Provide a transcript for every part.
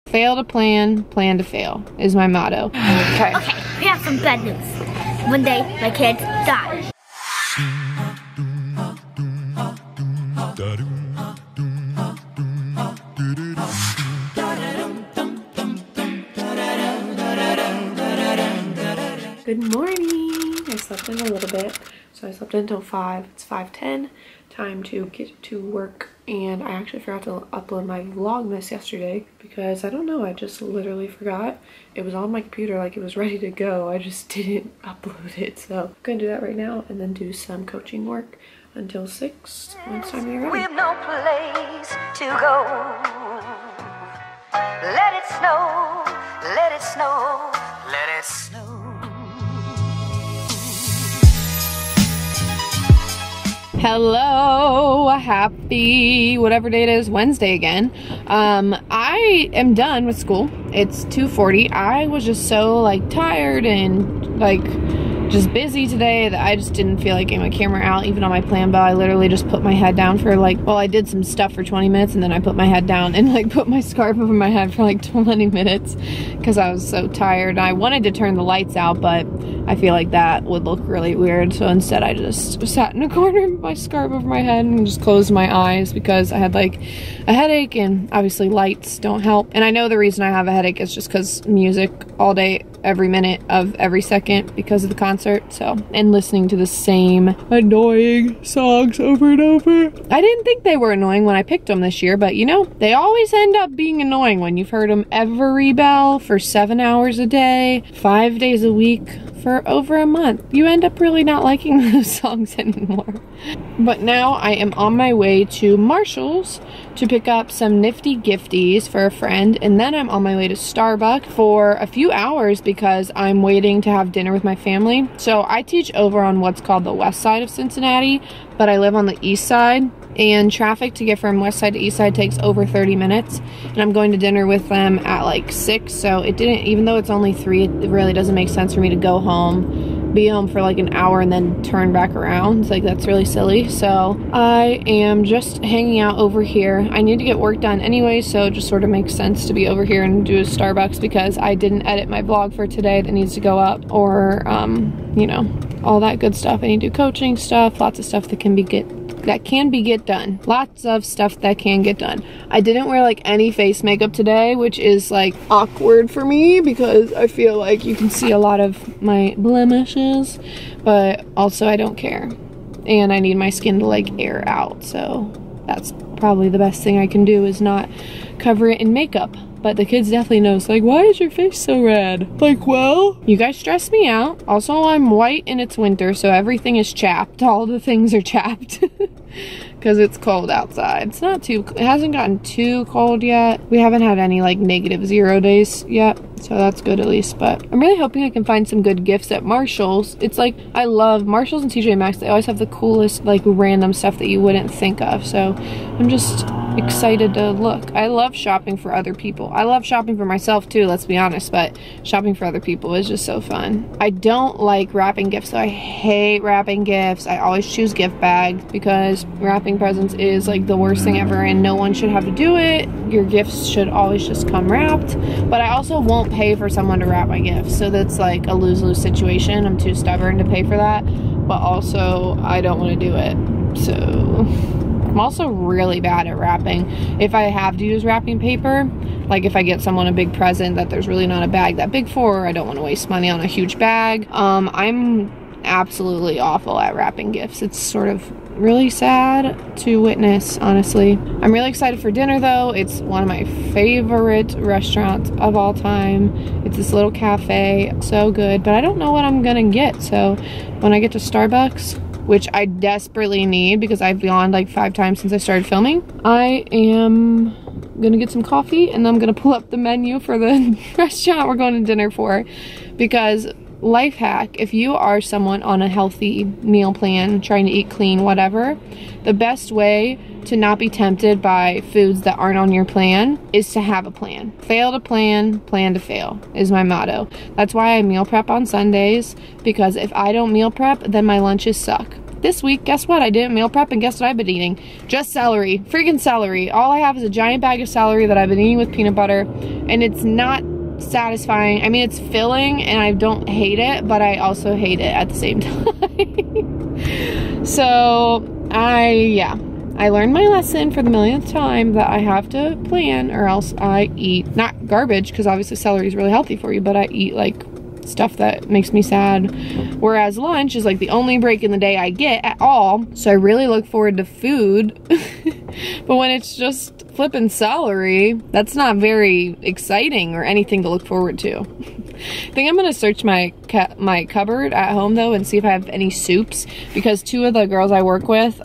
Fail to plan, plan to fail is my motto. Okay. Okay, we have some bad news. One day, my kids die. Good morning. I slept in a little bit. So I slept until 5. It's 5:10. Time to get to work. And I actually forgot to upload my vlogmas yesterday because I don't know, I just literally forgot. It was on my computer, like it was ready to go. I just didn't upload it. So I'm gonna do that right now and then do some coaching work until 6. Next time you're ready. We have no place to go. Let it snow, let it snow, let it snow. Hello, happy whatever day it is, Wednesday again. I am done with school. It's 2:40. I was just so like tired and like just busy today that I just didn't feel like getting my camera out even on my plan bow. I literally just put my head down for like, well, I did some stuff for 20 minutes and then I put my head down and like put my scarf over my head for like 20 minutes because I was so tired. I wanted to turn the lights out, but I feel like that would look really weird. So instead I just sat in a corner with my scarf over my head and just closed my eyes because I had like a headache and obviously lights don't help. And I know the reason I have a headache is just because music all day, every minute of every second because of the concert. So, and listening to the same annoying songs over and over. I didn't think they were annoying when I picked them this year, but you know, they always end up being annoying when you've heard them every bell for 7 hours a day, 5 days a week, for over a month. You end up really not liking those songs anymore. But now I am on my way to Marshall's to pick up some nifty gifties for a friend, and then I'm on my way to Starbucks for a few hours because I'm waiting to have dinner with my family. So I teach over on what's called the west side of Cincinnati, but I live on the east side, and traffic to get from west side to east side takes over 30 minutes, and I'm going to dinner with them at like 6, so it didn't, even though it's only 3, it really doesn't make sense for me to go home, be home for like an hour and then turn back around. It's like, that's really silly. So I am just hanging out over here. I need to get work done anyway, so it just sort of makes sense to be over here and do a Starbucks because I didn't edit my vlog for today that needs to go up, or you know, all that good stuff. I need to do coaching stuff, lots of stuff that can be get done. Lots of stuff that can get done. I didn't wear like any face makeup today, which is like awkward for me because I feel like you can see a lot of my blemishes, but also I don't care. And I need my skin to like air out, so that's probably the best thing I can do is not cover it in makeup. But the kids definitely know. It's like, why is your face so red? Like, well, you guys stress me out. Also, I'm white and it's winter, so everything is chapped. All the things are chapped because it's cold outside. It's not too, it hasn't gotten too cold yet. We haven't had any like -0 days yet, so that's good at least. But I'm really hoping I can find some good gifts at Marshall's. It's like, I love Marshall's and TJ Maxx. They always have the coolest like random stuff that you wouldn't think of. So I'm just excited to look. I love shopping for other people. I love shopping for myself too, let's be honest, but shopping for other people is just so fun. I don't like wrapping gifts, though. I hate wrapping gifts. I always choose gift bags because wrapping presents is like the worst thing ever and no one should have to do it. Your gifts should always just come wrapped. But I also won't pay for someone to wrap my gifts, so that's like a lose-lose situation. I'm too stubborn to pay for that, but also I don't want to do it. So I'm also really bad at wrapping. If I have to use wrapping paper, like if I get someone a big present that there's really not a bag that big for, I don't want to waste money on a huge bag. I'm absolutely awful at wrapping gifts. It's sort of really sad to witness, honestly. I'm really excited for dinner though. It's one of my favorite restaurants of all time. It's this little cafe, so good, but I don't know what I'm gonna get. So when I get to Starbucks, which I desperately need because I've gone like 5 times since I started filming, I am gonna get some coffee and then I'm gonna pull up the menu for the restaurant we're going to dinner for. Because life hack, if you are someone on a healthy meal plan, trying to eat clean, whatever, the best way to not be tempted by foods that aren't on your plan is to have a plan. Fail to plan, plan to fail is my motto. That's why I meal prep on Sundays, because if I don't meal prep, then my lunches suck. this week, guess what? I didn't meal prep, and guess what I've been eating? Just celery. Freaking celery. All I have is a giant bag of celery that I've been eating with peanut butter, and it's not satisfying. I mean, it's filling, and I don't hate it, but I also hate it at the same time. So, I learned my lesson for the millionth time that I have to plan, or else I eat, not garbage, because obviously celery is really healthy for you, but I eat like stuff that makes me sad. Whereas lunch is like the only break in the day I get at all. So I really look forward to food. But when it's just flipping celery, that's not very exciting or anything to look forward to. I think I'm gonna search my cupboard at home though and see if I have any soups, because two of the girls I work with,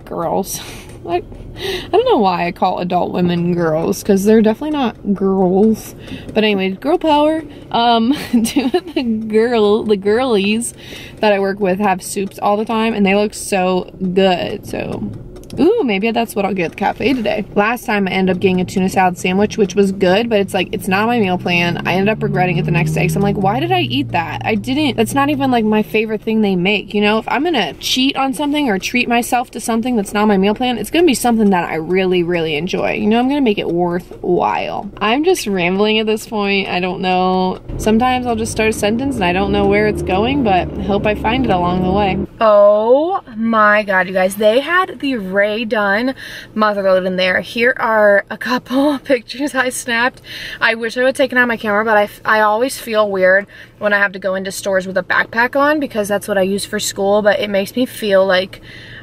girls, like, I don't know why I call adult women girls, because they're definitely not girls. But anyways, girl power. Two of the girlies that I work with have soups all the time, and they look so good. So, ooh, maybe that's what I'll get at the cafe today. Last time I ended up getting a tuna salad sandwich, which was good, but it's like, it's not my meal plan. I ended up regretting it the next day, because I'm like, why did I eat that? I didn't, that's not even like my favorite thing they make. You know, if I'm gonna cheat on something or treat myself to something that's not my meal plan, it's gonna be something that I really, really enjoy. You know, I'm gonna make it worthwhile. I'm just rambling at this point. I don't know. Sometimes I'll just start a sentence and I don't know where it's going, but I hope I find it along the way. Oh my God, you guys, they had the Ray done motherload in there. Here are a couple pictures I snapped. I wish I would have taken out my camera, but I always feel weird when I have to go into stores with a backpack on, because that's what I use for school, but it makes me feel like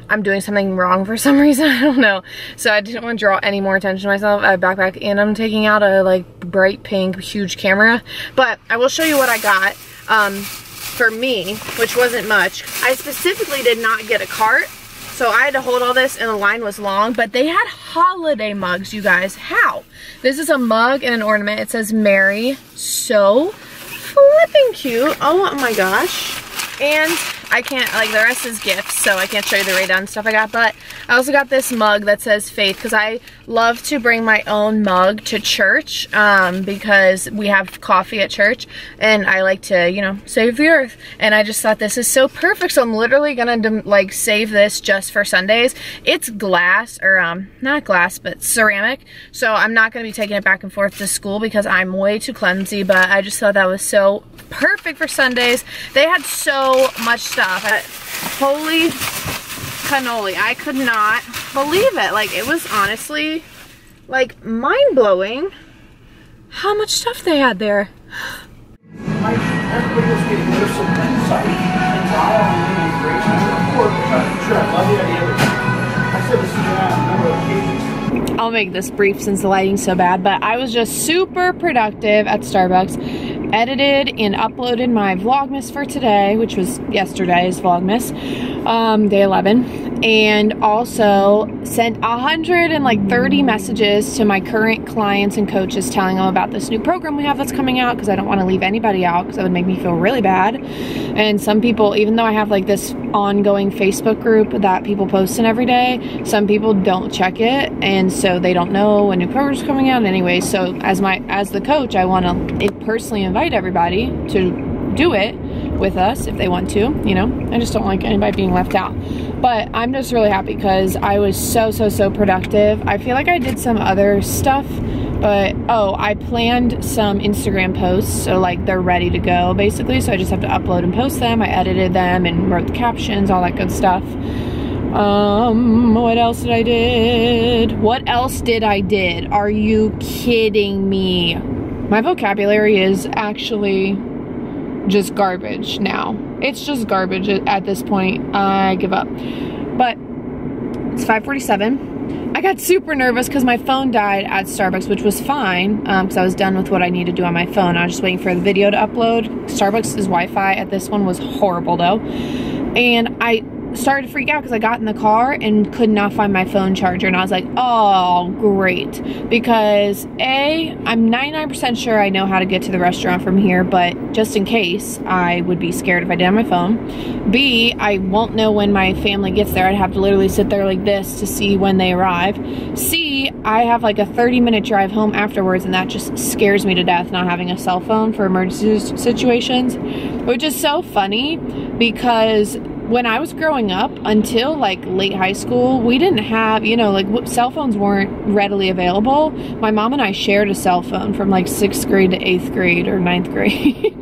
I'm doing something wrong for some reason. I don't know. So I didn't want to draw any more attention to myself. I have a backpack, and I'm taking out a like bright pink huge camera, but I will show you what I got for me, which wasn't much. I specifically did not get a cart, so I had to hold all this, and the line was long, but they had holiday mugs, you guys. How? This is a mug and an ornament. It says Mary. So flipping cute. Oh my gosh. And I can't, like, the rest is gifts, so I can't show you the Ray-Down stuff I got, but I also got this mug that says Faith, because I love to bring my own mug to church, because we have coffee at church, and I like to, you know, save the earth, and I just thought this is so perfect, so I'm literally gonna, like, save this just for Sundays. It's glass, or, not glass, but ceramic, so I'm not gonna be taking it back and forth to school, because I'm way too clumsy, but I just thought that was so perfect for Sundays. They had so much stuff. Holy cannoli. I could not believe it. Like, it was honestly, like, mind-blowing how much stuff they had there. Everybody was getting rid of some insight and trial and integration and report. Sure, I love the idea, but I said this on a number of occasions. I'll make this brief since the lighting's so bad, but I was just super productive at Starbucks. Edited and uploaded my vlogmas for today, which was yesterday's vlogmas, day 11, and also sent 130 messages to my current clients and coaches telling them about this new program we have that's coming out, because I don't want to leave anybody out, because that would make me feel really bad. And some people, even though I have like this ongoing Facebook group that people post in every day, some people don't check it, and so they don't know when new program's coming out anyway. So as the coach, I want to personally invite everybody to do it with us if they want to, you know. I just don't like anybody being left out. But I'm just really happy because I was so productive. I feel like I did some other stuff, but oh, I planned some Instagram posts, so like they're ready to go basically, so I just have to upload and post them. I edited them and wrote the captions, all that good stuff. What else did I did? What else did I did? Are you kidding me? My vocabulary is actually just garbage now. It's just garbage at this point. I give up. But it's 5:47. I got super nervous because my phone died at Starbucks, which was fine because I was done with what I needed to do on my phone. I was just waiting for the video to upload. Starbucks' Wi-Fi at this one was horrible though. And I started to freak out because I got in the car and could not find my phone charger, and I was like, oh great, because A, I'm 99% sure I know how to get to the restaurant from here, but just in case, I would be scared if I did on my phone. B, I won't know when my family gets there. I'd have to literally sit there like this to see when they arrive. C, I have like a 30-minute drive home afterwards, and that just scares me to death, not having a cell phone for emergency situations, which is so funny because when I was growing up, until like late high school, we didn't have, you know, like cell phones weren't readily available. My mom and I shared a cell phone from like 6th grade to 8th grade or 9th grade.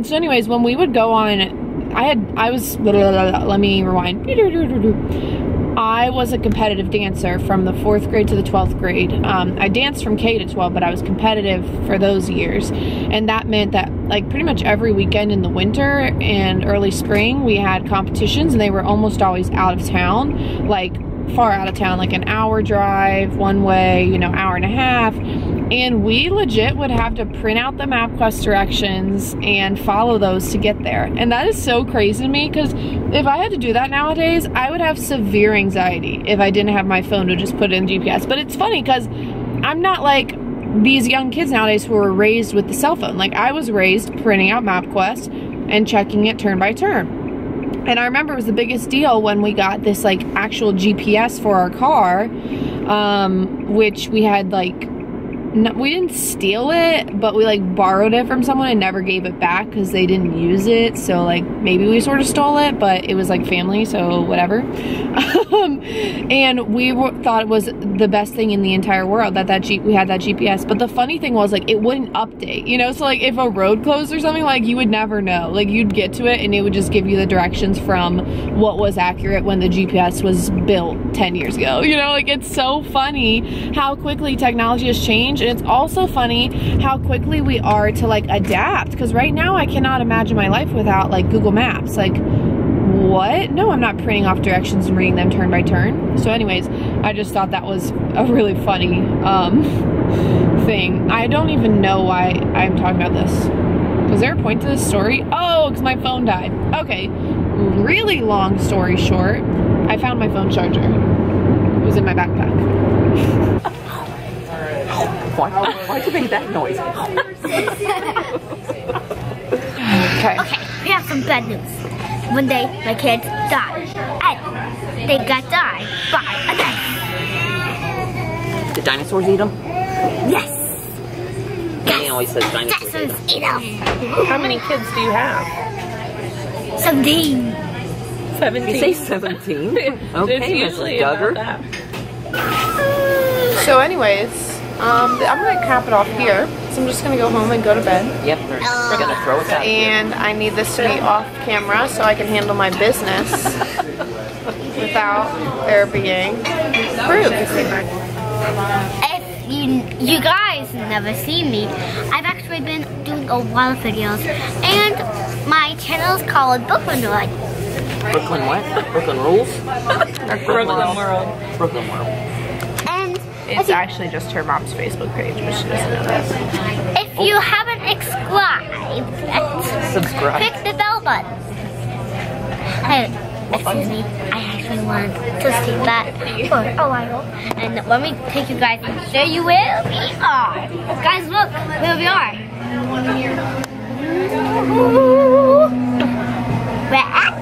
So anyways, when we would go on, let me rewind. I was a competitive dancer from the 4th grade to the 12th grade. I danced from K to 12, but I was competitive for those years. And that meant that like pretty much every weekend in the winter and early spring, we had competitions, and they were almost always out of town, like far out of town, like an hour drive one way, you know, hour and a half. And we legit would have to print out the MapQuest directions and follow those to get there. And that is so crazy to me, because if I had to do that nowadays, I would have severe anxiety if I didn't have my phone to just put in GPS. But it's funny because I'm not like these young kids nowadays who were raised with the cell phone. Like, I was raised printing out MapQuest and checking it turn by turn. And I remember it was the biggest deal when we got this like actual GPS for our car, which we had like, we didn't steal it, but we like borrowed it from someone and never gave it back because they didn't use it. So like maybe we sort of stole it, but it was like family, so whatever. And we thought it was the best thing in the entire world that we had that GPS. But the funny thing was, like, it wouldn't update, you know? So like if a road closed or something, like you would never know. Like you'd get to it and it would just give you the directions from what was accurate when the GPS was built 10 years ago. You know, like it's so funny how quickly technology has changed. And it's also funny how quickly we are to like adapt, because right now I cannot imagine my life without like Google Maps. Like, what? No, I'm not printing off directions and reading them turn by turn. So anyways, I just thought that was a really funny thing. I don't even know why I'm talking about this. Was there a point to this story? Oh, because my phone died. Okay, really long story short, I found my phone charger. It was in my backpack. Why'd you make that noise? Okay. Okay, we have some bad news. One day, my kids died. And they got died by a dinosaur. Did dinosaurs eat them? Yes! Danny always says dinosaurs eat them. Dinosaurs eat them. How many kids do you have? 17. 17. You say 17? Okay, It's usually Mrs. Duggar. about that. So anyways, I'm gonna cap it off here. So I'm just gonna go home and go to bed. Yep, we're gonna throw it out here. And I need this to be off camera so I can handle my business without there being proof. If you guys never see me, I've actually been doing a lot of videos. And my channel is called Brooklyn World. Brooklyn what? Brooklyn Rules? Brooklyn World. Brooklyn World. And It's actually just her mom's Facebook page, but she doesn't know that. if you haven't Subscribe. click the bell button. Excuse me, I actually want to see that for a while. And let me take you guys and show you where we are. Guys, look where we are. We're at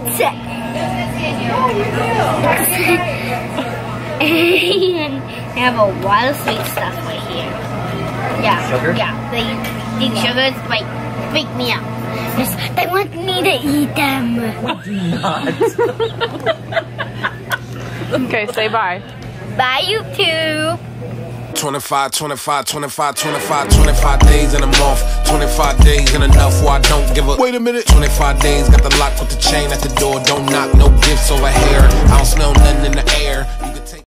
and they have a lot of sweet stuff right here. Yeah, Sugar? yeah. These sugars like freak me out. They want me to eat them. Okay, say bye. Bye, YouTube. 25 days in a month, 25 days in enough where I don't give a wait a minute. 25 days, got the lock with the chain at the door, don't knock, no gifts over here, I don't smell nothing in the air.